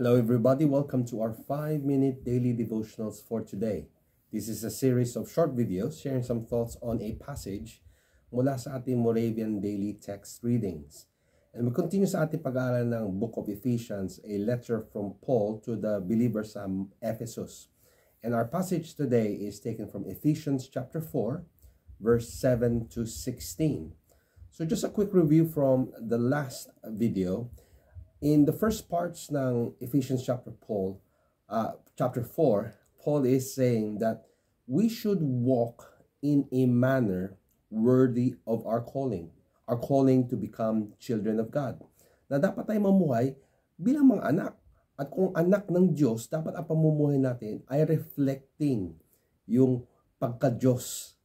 Hello everybody, welcome to our 5-minute daily devotionals for today. This is a series of short videos sharing some thoughts on a passage mula sa ating Moravian daily text readings. And we continue sa ating pag-aaral ng Book of Ephesians, a letter from Paul to the believers sa Ephesus. And our passage today is taken from Ephesians chapter 4, verse 7 to 16. So just a quick review from the last video. In the first parts ng Ephesians chapter 4, Paul is saying that we should walk in a manner worthy of our calling to become children of God. Na dapat tayo mamuhay bilang mga anak. At kung anak ng Diyos, dapat ang pamumuhay natin ay reflecting yung pagka-Diyos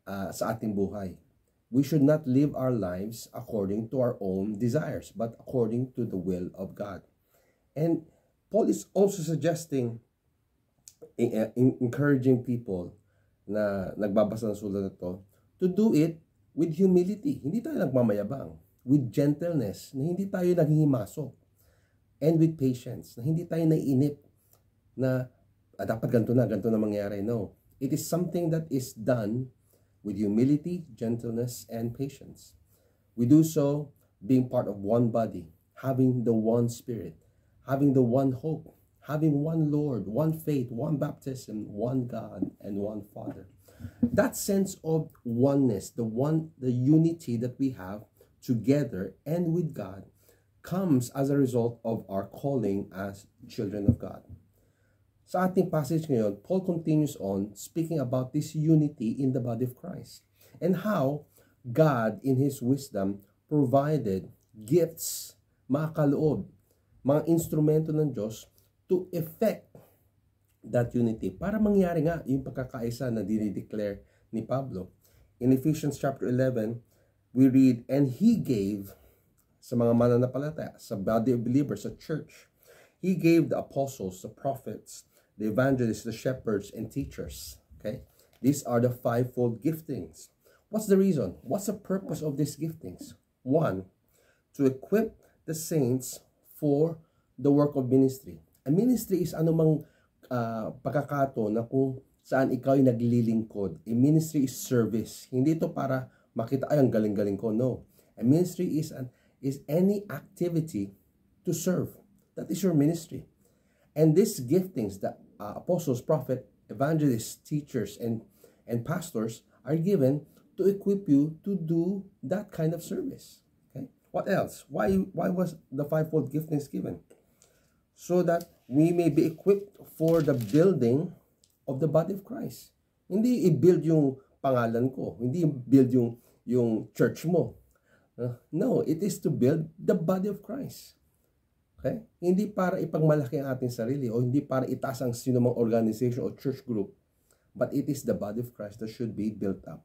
sa ating buhay. We should not live our lives according to our own desires, but according to the will of God. And Paul is also suggesting, encouraging people na nagbabasa ng sulat na to do it with humility. Hindi tayo nagmamayabang. With gentleness, na hindi tayo naghihimasok. And with patience, na hindi tayo naiinip na dapat ganito na mangyari. No. It is something that is done with humility, gentleness, and patience. We do so being part of one body, having the one Spirit, having the one hope, having one Lord, one faith, one baptism, one God, and one Father. That sense of oneness, the unity that we have together and with God, comes as a result of our calling as children of God. Sa ating passage ngayon, Paul continues on speaking about this unity in the body of Christ and how God in His wisdom provided gifts, mga kaloob, mga instrumento ng Diyos to effect that unity para mangyari nga yung pagkakaisa na dinideclare ni Pablo. In Ephesians chapter 11, we read, and He gave sa mga mananampalataya, sa body of believers, sa church, He gave the apostles, the prophets, the evangelists, the shepherds, and teachers. Okay? These are the fivefold giftings. What's the reason? What's the purpose of these giftings? One, to equip the saints for the work of ministry. A ministry is anumang pagkakataon na kung saan ikaw ay naglilingkod. A ministry is service. Hindi ito para makita, ay, ang galing-galing ko. No. A ministry is any activity to serve. That is your ministry. And these giftings that apostles, prophets, evangelists, teachers, and pastors are given to equip you to do that kind of service. Okay? What else? Why was the fivefold giftings given? So that we may be equipped for the building of the body of Christ. Hindi i-build yung pangalan ko. Hindi i-build yung church mo. No, it is to build the body of Christ. Okay? Hindi para ipagmalaki ang ating sarili o hindi para itaas ang sinumang organization o church group, but it is the body of Christ that should be built up.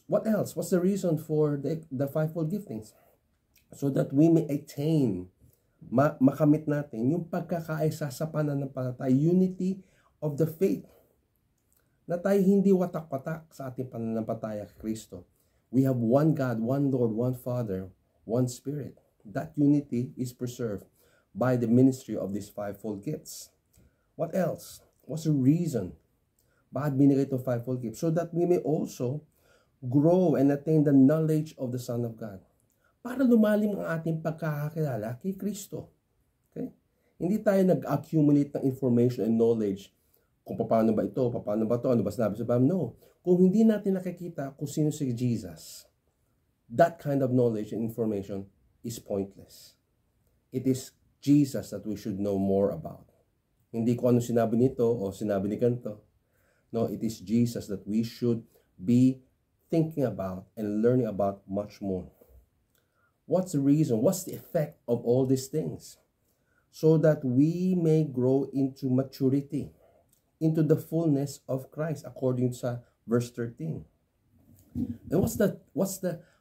What else? What's the reason for the fivefold giftings? So that we may attain, makamit natin yung pagkakaisa sa pananampalataya, unity of the faith. Na tayo hindi watak-watak sa ating pananampalataya kay Kristo. We have one God, one Lord, one Father, one Spirit. That unity is preserved by the ministry of these fivefold gifts. What else? What's the reason? Bakit binigay itong fivefold gifts? So that we may also grow and attain the knowledge of the Son of God. Para lumalim ang ating pagkakakilala kay Kristo. Okay? Hindi tayo nag-accumulate ng information and knowledge kung paano ba ito, paano ba ito, ano ba sinabi sa Bible. No. Kung hindi natin nakikita kung sino si Jesus, that kind of knowledge and information is pointless. It is Jesus that we should know more about. Hindi ko ano sinabi nito o sinabi ni ganito. No, it is Jesus that we should be thinking about and learning about much more. What's the reason? What's the effect of all these things? So that we may grow into maturity, into the fullness of Christ, according to verse 13. And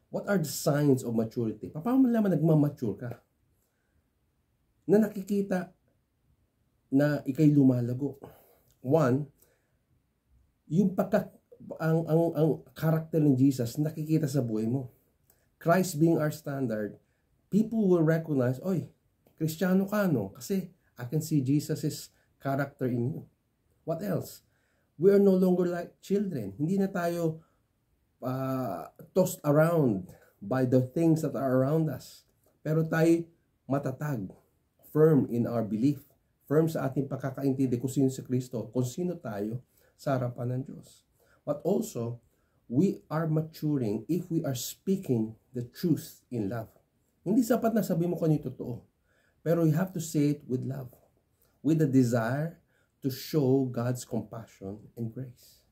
what are the signs of maturity? Paano malaman nagmamature ka? Na nakikita na ikay lumalago. One, yung ang karakter ng Jesus nakikita sa buhay mo. Christ being our standard, people will recognize, oy, Kristiyano ka, no? Kasi I can see Jesus' character in you. What else? We are no longer like children. Hindi na tayo tossed around by the things that are around us. Pero tayo matatag, firm in our belief, firm sa ating pagkakaintindi kung sino si Kristo, kung sino tayo sa harapan ng Diyos. But also, we are maturing if we are speaking the truth in love. Hindi sapat na sabi mo kung ano yung totoo. Pero you have to say it with love, with the desire to show God's compassion and grace.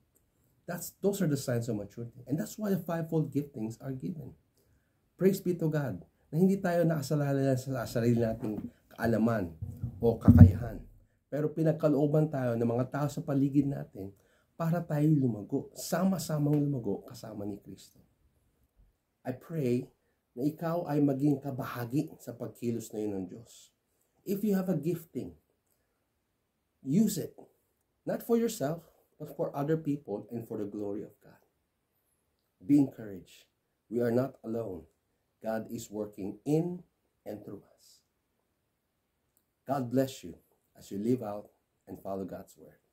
Those are the signs of maturity. And that's why the fivefold giftings are given. Praise be to God na hindi tayo nakasalalala sa sarili nating kaalaman o kakayahan. Pero pinagkalooban tayo ng mga tao sa paligid natin para tayo lumago, sama-samang lumago kasama ni Kristo. I pray na ikaw ay maging kabahagi sa pagkilos na yun ng Diyos. If you have a gifting, use it. Not for yourself, but for other people and for the glory of God. Be encouraged. We are not alone. God is working in and through us. God bless you as you live out and follow God's word.